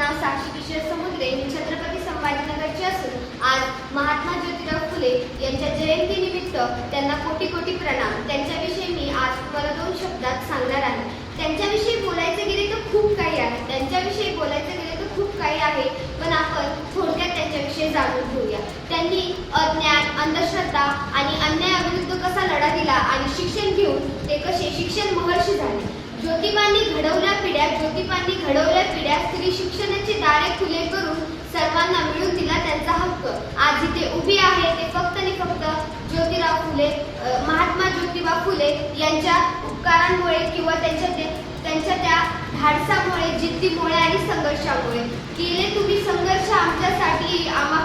नाव साक्षी किशोर समुद्रे, मी छत्रपती संभाजीनगरची असून आज महात्मा ज्योतिराव फुले यांच्या जयंतीनिमित्त त्यांना कोटी कोटी प्रणाम. त्यांच्याविषयी मी आज तुम्हाला 2 शब्दात सांगणार आहे. त्यांच्याविषयी बोलायचे गेले तर खूप काही आहे, पण आपण थोडक्यात त्यांच्याविषयी जाणून घेऊया. त्यांनी अज्ञान, अंधश्रद्धा आणि अन्यायाविरुद्ध कसा लढा दिला आणि शिक्षण घेऊन ते कसे शिक्षण महर्षी झाले. ज्योतिबांनी घडवल्या पिढ्या स्त्री शिक्षणाची दारे खुले करून सर्वांना मिळवून दिला त्यांचा हक्क. आज इथे उभी आहे ते फक्त आणि फक्त ज्योतिराव फुले, महात्मा ज्योतिबा फुले यांच्या उपकारांमुळे किंवा त्यांच्या त्या धाडसामुळे, जिद्दीमुळे आणि संघर्षामुळे. केले तुम्ही संघर्ष आमच्यासाठी, आम्हा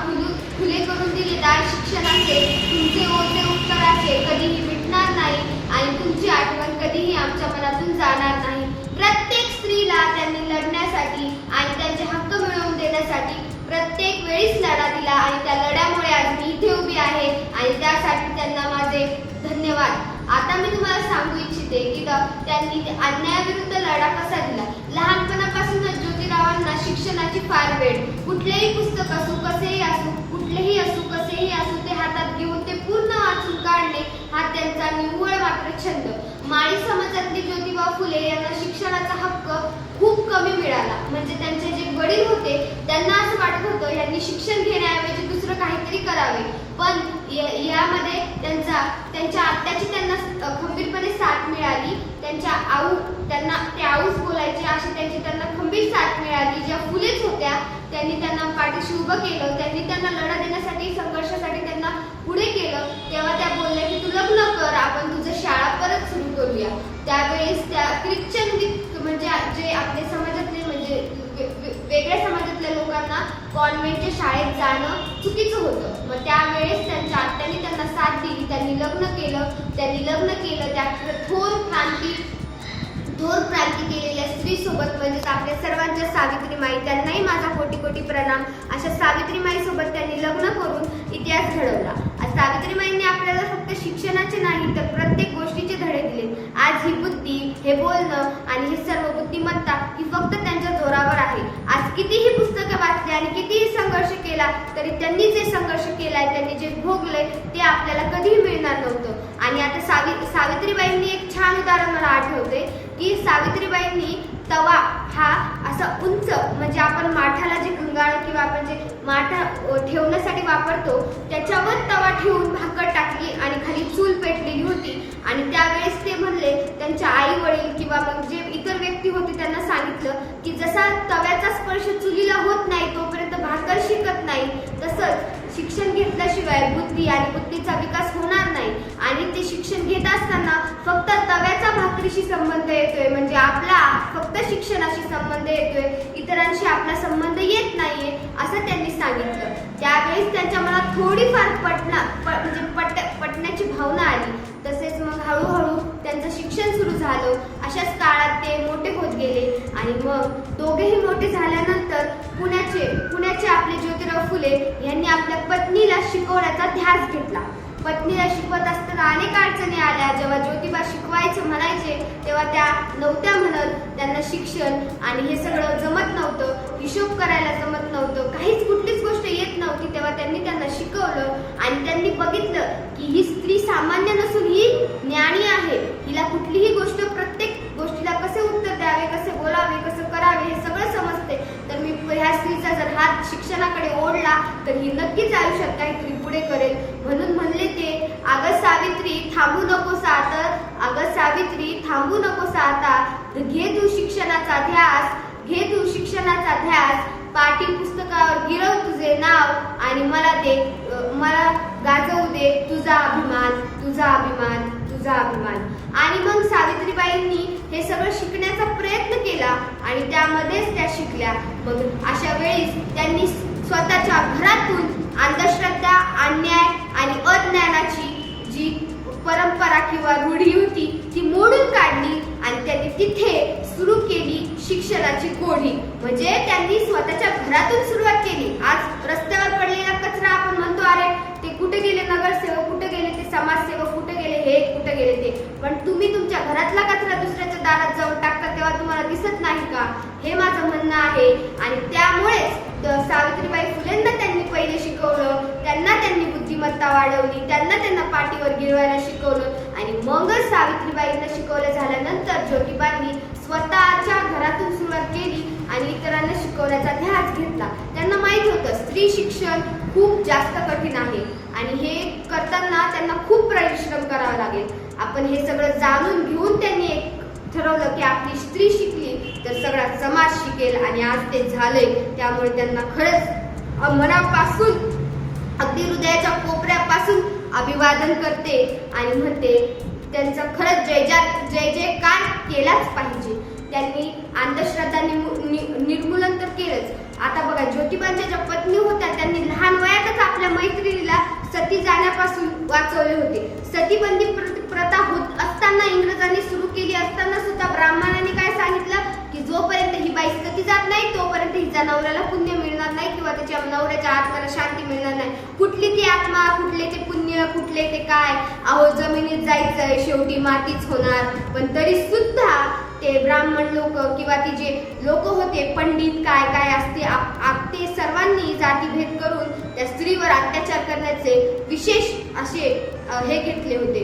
खुले करून दिले दार शिक्षणाचे. तुमचे ओझे उत्तराचे कधीही मिटणार नाही आणि तुमची आठवण कधीही आमच्या मनातून जाणार नाही. प्रत्येक स्त्रीला त्यांनी लढण्यासाठी आणि त्यांचे हक्क मिळवून देण्यासाठी प्रत्येक वेळीच लढा दिला आणि त्या लढ्यामुळे आज मी इथे उभी आहे आणि त्यासाठी त्यांना माझे धन्यवाद. आता मी तुम्हाला सांगू इच्छिते की त्यांनी अन्यायाविरुद्ध लढा कसा दिला. लहानपणापासूनच ज्योतिरावांना शिक्षणाची फार वेळ. कुठलेही पुस्तक असो, कसेही असो ते हातात घेऊन ते पूर्ण वाचून काढणे हा त्यांचा निव्वळ मात्र छंद. माळी समाजातले ज्योतिबा फुले यांना शिक्षणाचा हक्क खूप कमी मिळाला. म्हणजे त्यांचे जे वडील होते त्यांना असं वाटत होतं यांनी शिक्षण घेण्याऐवजी दुसरं काहीतरी करावे, पण यामध्ये त्यांच्या आत्याची त्यांना खंबीरपणे साथ मिळाली. त्यांना ते आऊच बोलायचे अशी त्यांना खंबीर साथ मिळाली. ज्या फुलेच होत्या त्यांनी त्यांना पाठीशी उभं केलं. त्यांनी त्यांना लढा देण्यासाठी, संघर्षासाठी त्यांना पुढे केलं. तेव्हा त्या बोलल्या की तू लग्न कर, आपण तुझं शाळा परत सुरू करूया. त्यावेळेस त्या ख्रिश्चन म्हणजे जे आपल्या समाजातले म्हणजे वेगळ्या समाजातल्या लोकांना कॉन्व्हेंटच्या शाळेत जाणं चुकीचं होतं. मग त्यावेळेस त्यांच्या आत्याने त्यांना साथ दिली. त्यांनी लग्न केलं. त्या थोर क्रांती केलेल्या स्त्रीसोबत म्हणजेच आपल्या सर्वांच्या सावित्रीमाई, त्यांनाही माझा कोटी कोटी प्रणाम. अशा सावित्रीमाई सोबत त्यांनी लग्न करून इतिहास घडवला. सावित्रीमाईंनी आपल्याला फक्त शिक्षणाचे नाही तर प्रत्येक गोष्टीचे धडे दिले. आज ही बुद्धी, हे बोलणं आणि हे सर्व बुद्धिमत्ता ही फक्त त्यांच्या जोरावर आहे. आज कितीही पुस्तकं वाचली आणि कितीही संघर्ष केला तरी त्यांनी जे संघर्ष केलाय, त्यांनी जे भोगलंय ते आपल्याला कधीही मिळणार नव्हतं. आणि आता सावित्रीबाईंनी एक छान उदाहरण मला आठवते की सावित्रीबाईंनी तवा हा असा उंच, म्हणजे आपण माठाला जे घंगाळ किंवा आपण जे माठा ठेवण्यासाठी वापरतो त्याच्यावर तवा ठेवून भाकर टाकली आणि खाली चूल पेटलेली होती. आणि त्यावेळेस ते म्हणले, त्यांच्या आई वडील किंवा मग जे इतर व्यक्ती होते त्यांना सांगितलं की जसा तव्याचा स्पर्श चुलीला होत नाही तोपर्यंत भाकर शिकत नाही, तसंच शिक्षण घेतल्याशिवाय बुद्धी आणि बुद्धीचा विकास होणार नाही. आणि ते शिक्षण घेत असताना फक्त तव्याचा भाकरीशी संबंध येतोय, म्हणजे आपला फक्त शिक्षणाशी संबंध येतोय, इतरांशी आपला संबंध येत नाहीये असं त्यांनी सांगितलं. त्यावेळेस त्यांच्या मनात थोडीफार पटण्याची भावना आली. तसेच मग हळूहळू त्यांचं शिक्षण सुरू झालं. अशाच काळात ते मोठे होत गेले आणि मग दोघेही मोठे झाल्यानंतर पुण्याचे आपले ज्योतिराव फुले यांनी आपल्या पत्नीला शिकवण्याचा ध्यास घेतला. पत्नीला शिकवत असताना अनेक अडचणी आल्या. जेव्हा ज्योतिबा शिकवायचं म्हणायचे तेव्हा त्या नव्हत्या म्हणत. त्यांना शिक्षण आणि हे सगळं जमत नव्हतं, हिशोब करायला जमत नव्हतं, कुठलीच गोष्ट येत नव्हती. तेव्हा त्यांनी त्यांना शिकवलं आणि त्यांनी बघितलं की ही स्त्री सामान्य नसून ही ज्ञानी आहे. हिला कुठलीही गोष्ट, प्रत्येक गोष्टीला कसे उत्तर द्यावे, कसे बोलावे, कसं करावे हे सगळं समजते. तर मी ह्या स्त्रीचा जर हात शिक्षणाकडे ओढला तर ही नक्कीच आयुष्यात काहीतरी पुढे करेल. म्हणून म्हणले ते, अगं सावित्री थांबू नकोस आता, घे तू शिक्षणाचा ध्यास, पाठी पुस्तकावर गिरव तुझे नाव आणि मला गाजवू दे तुझा अभिमान. आणि मग सावित्रीबाईंनी हे सगळं शिकण्याचा प्रयत्न केला आणि त्यामध्येच त्या शिकल्या. मग अशा वेळीच त्यांनी स्वतःच्या घरातून अंधश्रद्धा, अन्याय आणि अज्ञानाची जी परंपरा किंवा रूढी होती ती मोडून काढली आणि त्यांनी तिथे सुरू केली शिक्षणाची कोढी. म्हणजे त्यांनी स्वतःच्या घरातून सुरुवात केली. आज रस्त्यावर पडलेला कचरा आपण म्हणतो, अरे ते कुठे गेले नगरसेवक, कुठे गेले ते समाजसेवक, कुठे गेले हे, कुठे गेले ते. पण तुम्ही तुमच्या घरातला कचरा दुसऱ्याच्या दारात जाऊन टाकता तेव्हा तुम्हाला दिसत नाही का? हे माझं म्हणणं आहे. आणि त्यामुळे तर सावित्रीबाई फुलेंना त्यांनी पहिले शिकवलं, त्यांनी बुद्धिमत्ता वाढवली, त्यांना पाठीवर गिरवायला शिकवलं आणि मगच सावित्रीबाईंना शिकवलं झाल्यानंतर ज्योतिबांनी स्वतःच्या घरातून सुरुवात केली आणि इतरांना शिकवण्याचा ध्यास घेतला. त्यांना माहित होतं स्त्री शिक्षण खूप जास्त कठीण आहे आणि हे करताना त्यांना खूप परिश्रम करावा लागेल. आपण हे सगळं जाणून घेऊन त्यांनी एक ठरवलं की आपली स्त्री शिकली तर सगळा समाज शिकेल आणि आज ते झालंय. त्यामुळे त्यांना खरंच मनापासून अगदी हृदयाच्या कोपऱ्यापासून अभिवादन करते आणि म्हणते त्यांचा खरंच जय जयकार केलाच पाहिजे. त्यांनी अंधश्रद्धा निर्मूलन तर केलंच. आता बघा, ज्योतिबांच्या ज्या पत्नी होत्या त्यांनी लहान वयातच आपल्या मैत्रिणीला सती जाण्यापासून वाचवले होते. सतीबंदी प्रथा होत असताना इंग्रजांनी सुरू केली असताना सुद्धा ब्राह्मणांनी काय सांगितलं की जोपर्यंत ही बाई सती जात नाही तोपर्यंत हिच्या नवऱ्याला पुण्य मिळणार नाही किंवा त्याच्या नवऱ्याच्या आत्म्याला शांती मिळणार नाही. कुठली ती आत्मा, कुठले ते पुण्य, कुठले ते काय, अहो जमिनीत जायचंय, शेवटी मातीच होणार. पण तरी सुद्धा ते ब्राह्मण लोक किंवा ती जे लोक होते पंडित काय काय असते ते सर्वांनी जातीभेद करून त्या स्त्रीवर अत्याचार करण्याचे विशेष असे हे घेतले होते,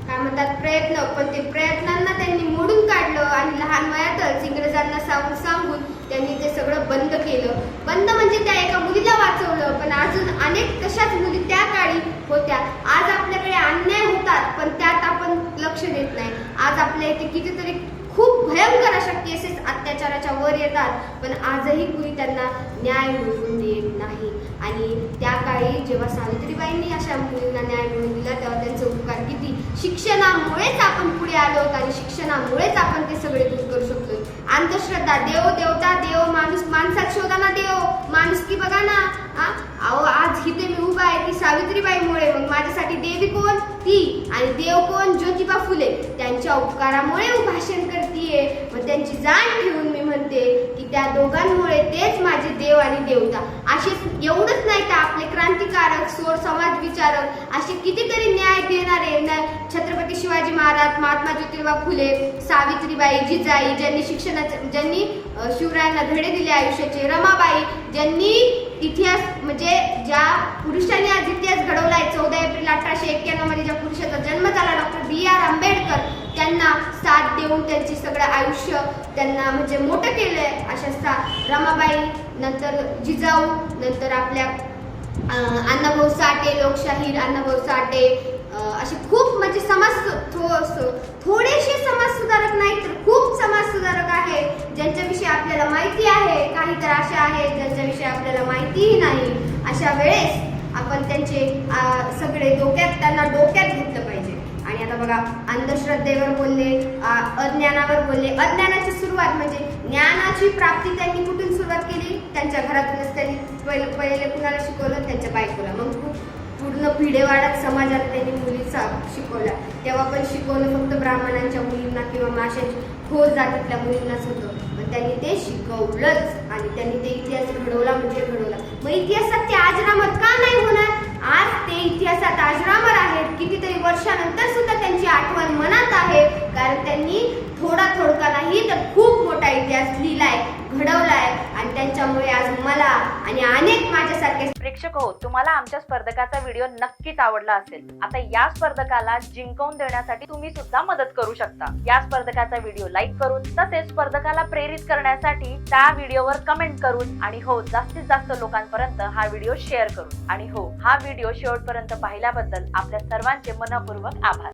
काय म्हणतात, प्रयत्न. पण ते प्रयत्नांना त्यांनी मोडून काढलं आणि लहान वयातच इंग्रजांना सांगून त्यांनी ते सगळं बंद केलं. बंद म्हणजे त्या एका मुलीला वाचवलं, पण अजून अनेक तशाच मुली त्या काळी होत्या. आज आपल्याकडे अन्याय होतात पण त्यात आपण लक्ष देत नाही. आज आपल्या इथे कितीतरी खूप भयंकर अशा केसेस अत्याचाराच्या वर येतात पण आजही कुणी त्यांना न्याय मिळवून देत नाही. आणि त्या काळी जेव्हा सावित्रीबाईंनी अशा मुलींना न्याय मिळवून दिला तेव्हा त्यांचे उपकार किती. शिक्षणामुळेच आपण पुढे आलो आणि शिक्षणामुळेच आपण ते सगळे दूर करू शकतो. अंधश्रद्धा, देव देवता, देव माणूस, माणसात शोधाना देव, माणूस की बघा ना. अहो आज इथे मी उभा आहे ती सावित्रीबाईमुळे. मग माझ्यासाठी देवी कोण? ती. आणि देव कोण? ज्योतिबा फुले. त्यांच्या उपकारामुळे भाषण करतीये. मग त्यांची जाण ठेवून मी म्हणते की त्या दोघांमुळे तेच माझे देव आणि देवता. असेच एवढंच नाही तर आपले क्रांतिकारक, सोड समाज विचारक असे कितीतरी न्याय देणारे छत्रपती शिवाजी महाराज, महात्मा ज्योतिबा फुले, सावित्रीबाई, जिजाई ज्यांनी ज्यांनी शिवरायांना धडे दिले आयुष्याचे, रमाबाई ज्यांनी इतिहास म्हणजे ज्या पुरुषांनी आज इतिहास घडवलाय. 14 एप्रिल 1891 मध्ये ज्या पुरुषाचा जन्म झाला डॉक्टर B.R. आंबेडकर, त्यांना साथ देऊन त्यांचे सगळं आयुष्य त्यांना म्हणजे मोठं केलंय. अशा रमाबाई, नंतर जिजाऊ, नंतर आपल्या अण्णाभाऊ साठे, लोकशाहीर अण्णाभाऊ साठे, असे खूप म्हणजे थोडेसे समाज सुधारक नाही तर खूप समाज सुधारक आहेत ज्यांच्याविषयी आपल्याला माहिती आहे. काही तर अशा आहेत ज्यांच्याविषयी आपल्याला माहितीही नाही. अशा वेळेस आपण त्यांचे सगळे त्यांना डोक्यात घेतलं पाहिजे. आणि आता बघा, अंधश्रद्धेवर बोलले, अज्ञानावर बोलले. अज्ञानाची सुरुवात म्हणजे ज्ञानाची प्राप्ती त्यांनी कुठून सुरुवात केली? त्यांच्या घरातूनच. त्यांनी पहिले कुणाला शिकवलं? त्यांच्या बायकोला. मग पूर्ण भिडेवाड्यात समाजाला त्यांनी मुलीचा शिकवला. तेव्हा पण शिकवलं फक्त ब्राह्मणांच्या मुलींना किंवा माशांच्या खोल जातीतल्या मुलींनाच होतं. पण त्यांनी ते शिकवलंच आणि त्यांनी ते इतिहास घडवला म्हणजे घडवला. मग इतिहासात ते अजरामर का नाही होणार? आज ते इतिहासात अजरामर आहेत. कितीतरी वर्षानंतर सुद्धा त्यांची आठवण मनात आहे, कारण त्यांनी थोडका नाही तर खूप मोठा इतिहास लिहिलाय, घडवलाय. आणि त्यांच्यामुळे आज मला आणि अनेक माझ्यासारखे प्रेक्षक हो, तुम्हाला आमच्या स्पर्धकाचा व्हिडिओ नक्कीच आवडला असेल. आता या स्पर्धकाला जिंकवून देण्यासाठी तुम्ही सुद्धा मदत करू शकता. या स्पर्धकाचा व्हिडिओ लाईक करून, तसेच स्पर्धकाला प्रेरित करण्यासाठी त्या व्हिडिओवर कमेंट करून, आणि हो, जास्तीत जास्त लोकांपर्यंत हा व्हिडिओ शेअर करून. आणि हो, हा व्हिडिओ शेवटपर्यंत पाहिल्याबद्दल आपल्या सर्वांचे मनपूर्वक आभार.